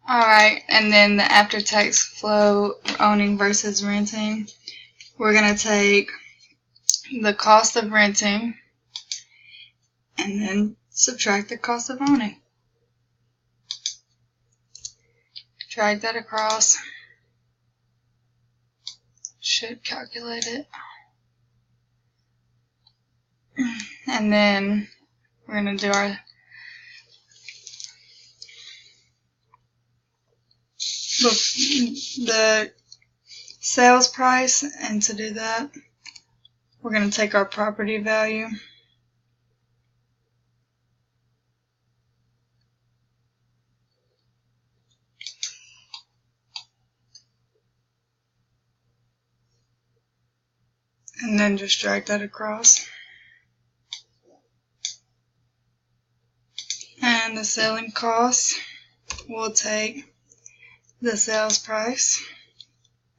Alright, and then the after-tax flow, owning versus renting. We're going to take the cost of renting and then subtract the cost of owning. Drag that across. Should calculate it. And then we're going to do our the sales price, and to do that we're going to take our property value and then just drag that across, and the selling cost, we'll take the sales price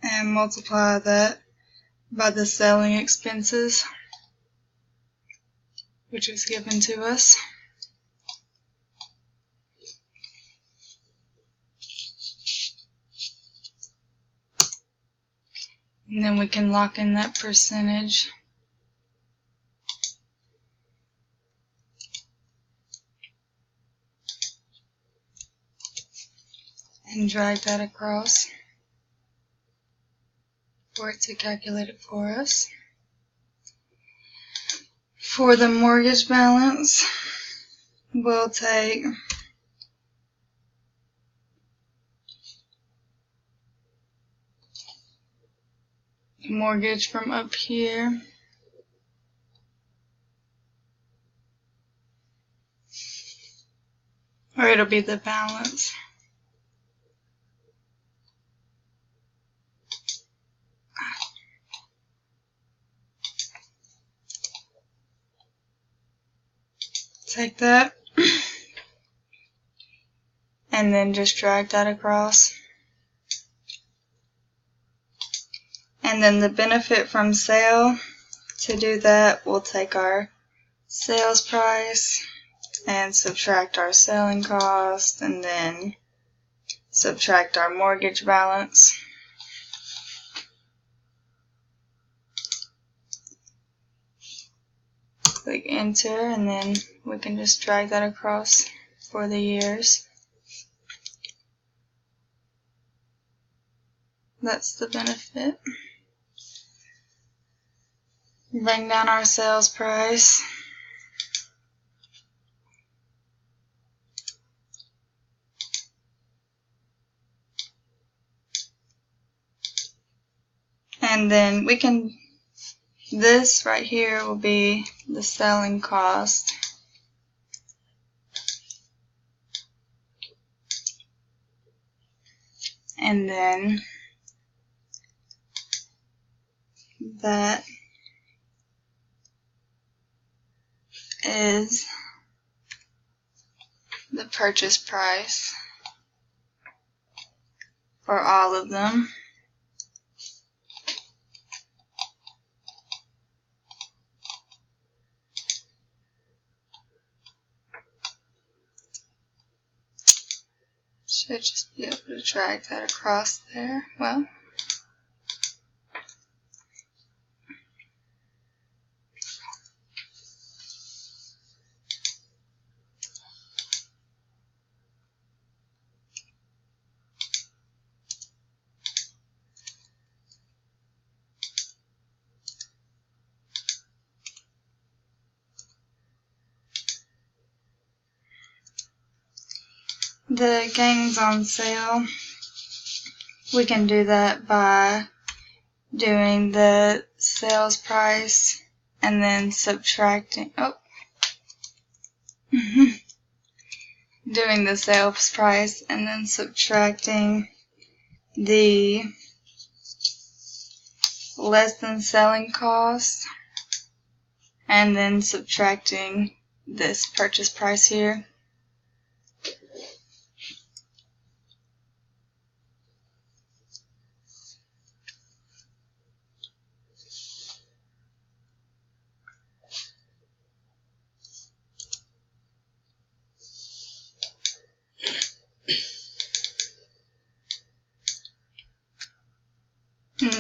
and multiply that by the selling expenses, which is given to us. And then we can lock in that percentage. And drag that across for it to calculate it for us. For the mortgage balance, we'll take mortgage from up here, or it'll be the balance. Take that and then just drag that across. And then the benefit from sale, to do that we'll take our sales price and subtract our selling cost, and then subtract our mortgage balance. Click enter, and then we can just drag that across for the years. That's the benefit. Bring down our sales price. And then we can, this right here will be the selling cost. And then that is the purchase price for all of them. Should just be able to drag that across there. Well, the gains on sale, we can do that by doing the sales price and then subtracting, doing the sales price and then subtracting the less than selling cost, and then subtracting this purchase price here.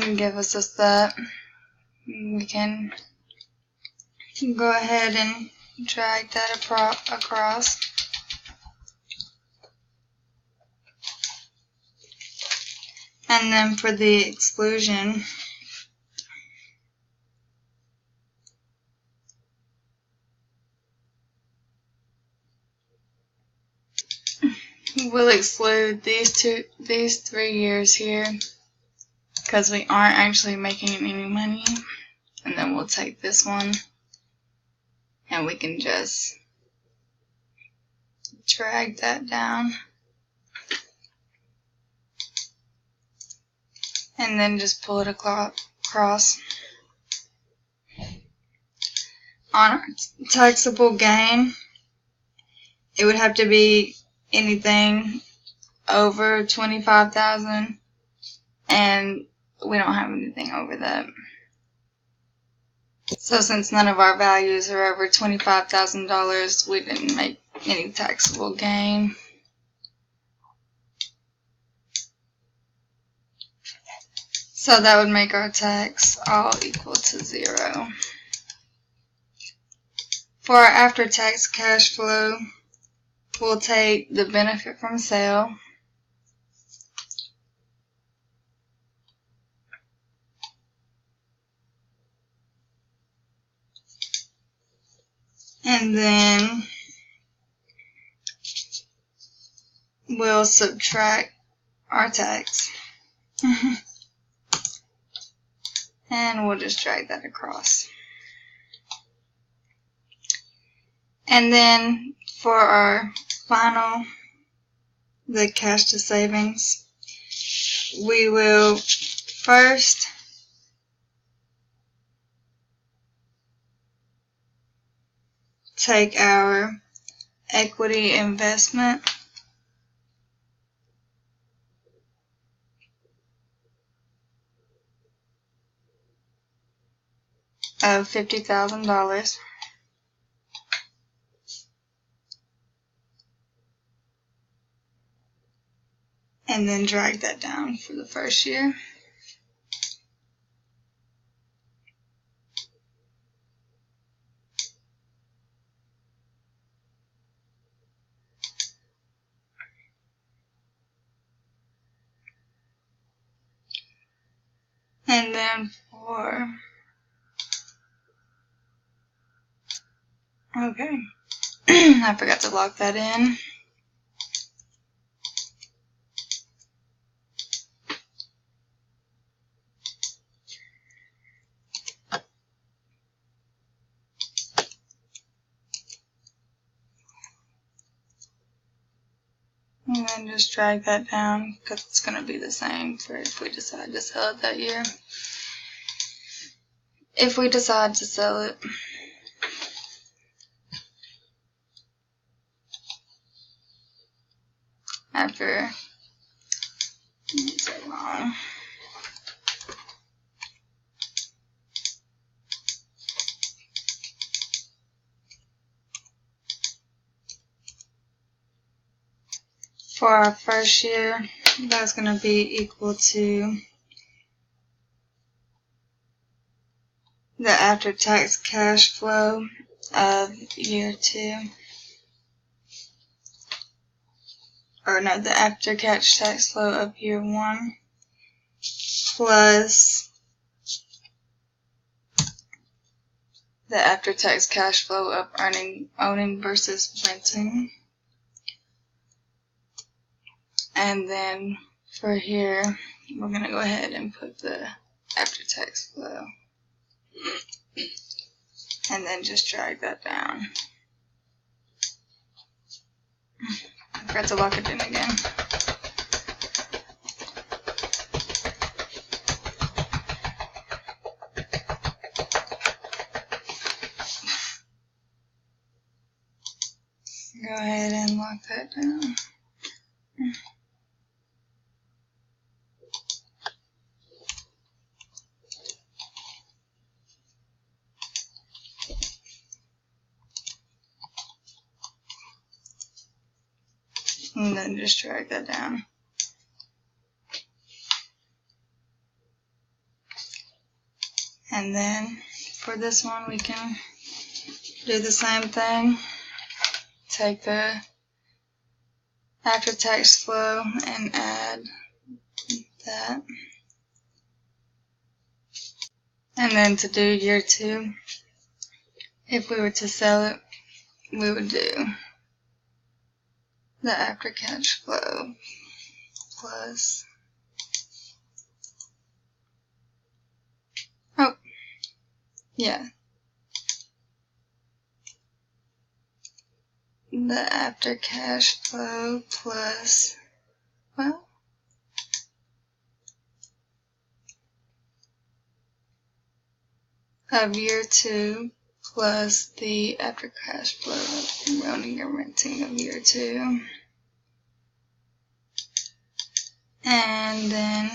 and give us that. We can go ahead and drag that across. And then for the exclusion, we'll exclude these 3 years here because we aren't actually making any money. And then we'll take this one and we can just drag that down. And then just pull it across. On our taxable gain, it would have to be anything over $25,000, and we don't have anything over that. So since none of our values are over $25,000, we didn't make any taxable gain. So that would make our tax all equal to 0. For our after-tax cash flow, we'll take the benefit from sale, and then we'll subtract our tax. And we'll just drag that across. And then for our final, the cash to savings, we will first take our equity investment of $50,000. And then drag that down for the first year. And then okay, I forgot to lock that in. And then just drag that down because it's going to be the same for if we decide to sell it that year. If we decide to sell it. After so long. For our first year, that's going to be equal to the after-tax cash flow of year 2. Or no, the after-tax cash flow of year 1 plus the after-tax cash flow of owning versus renting. And then for here, we're going to go ahead and put the after-tax flow. And then just drag that down. I forgot to lock it in again. Go ahead and lock that down. And then just drag that down. And then for this one we can do the same thing. Take the after-tax flow and add that. And then to do year 2, if we were to sell it, we would do the after-cash flow plus, oh, yeah, the after-cash flow plus, well, of year 2 plus the after-cash flow of owning and renting of year 2. And then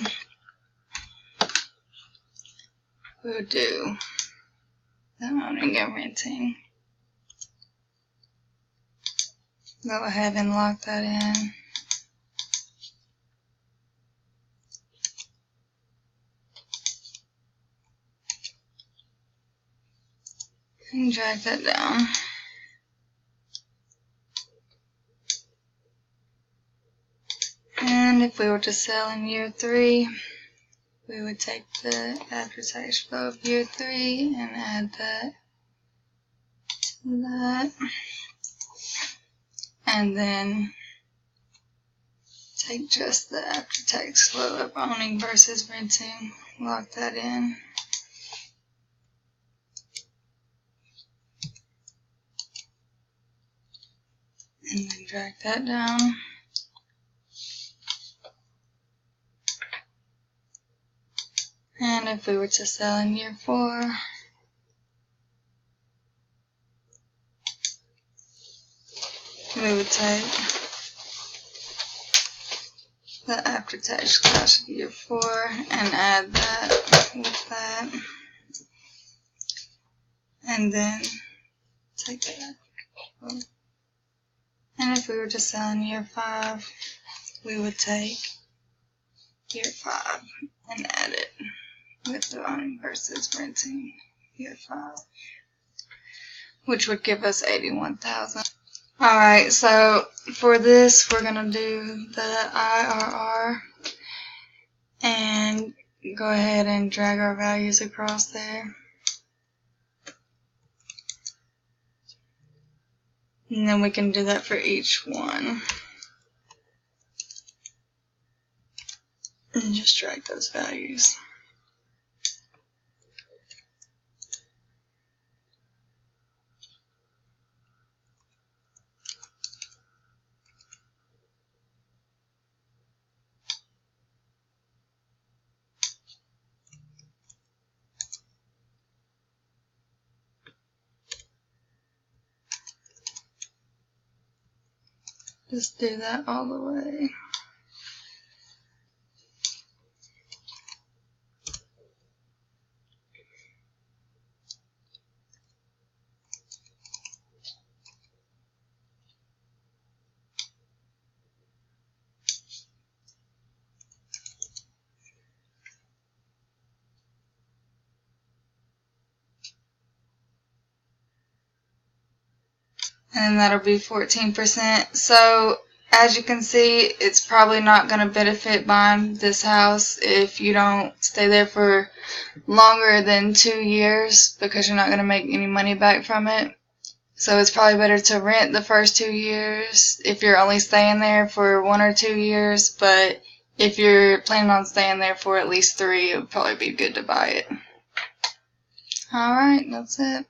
we'll do the owning and renting. Go ahead and lock that in. And drag that down. And if we were to sell in year 3, we would take the after-tax flow of year 3 and add that to that. And then take just the after-tax flow of owning versus renting, lock that in. And then drag that down. And if we were to sell in year 4, we would take the after-tax cash of year 4 and add that with that. And then take that. And if we were to sell in year 5, we would take year 5 and add it with the owning versus renting year 5, which would give us 81,000. Alright, so for this we're going to do the IRR and go ahead and drag our values across there. And then we can do that for each one. And just drag those values. Just do that all the way. And that'll be 14%. So as you can see, it's probably not going to benefit buying this house if you don't stay there for longer than 2 years, because you're not going to make any money back from it. So it's probably better to rent the first 2 years if you're only staying there for 1 or 2 years, but if you're planning on staying there for at least 3, it would probably be good to buy it. Alright, that's it.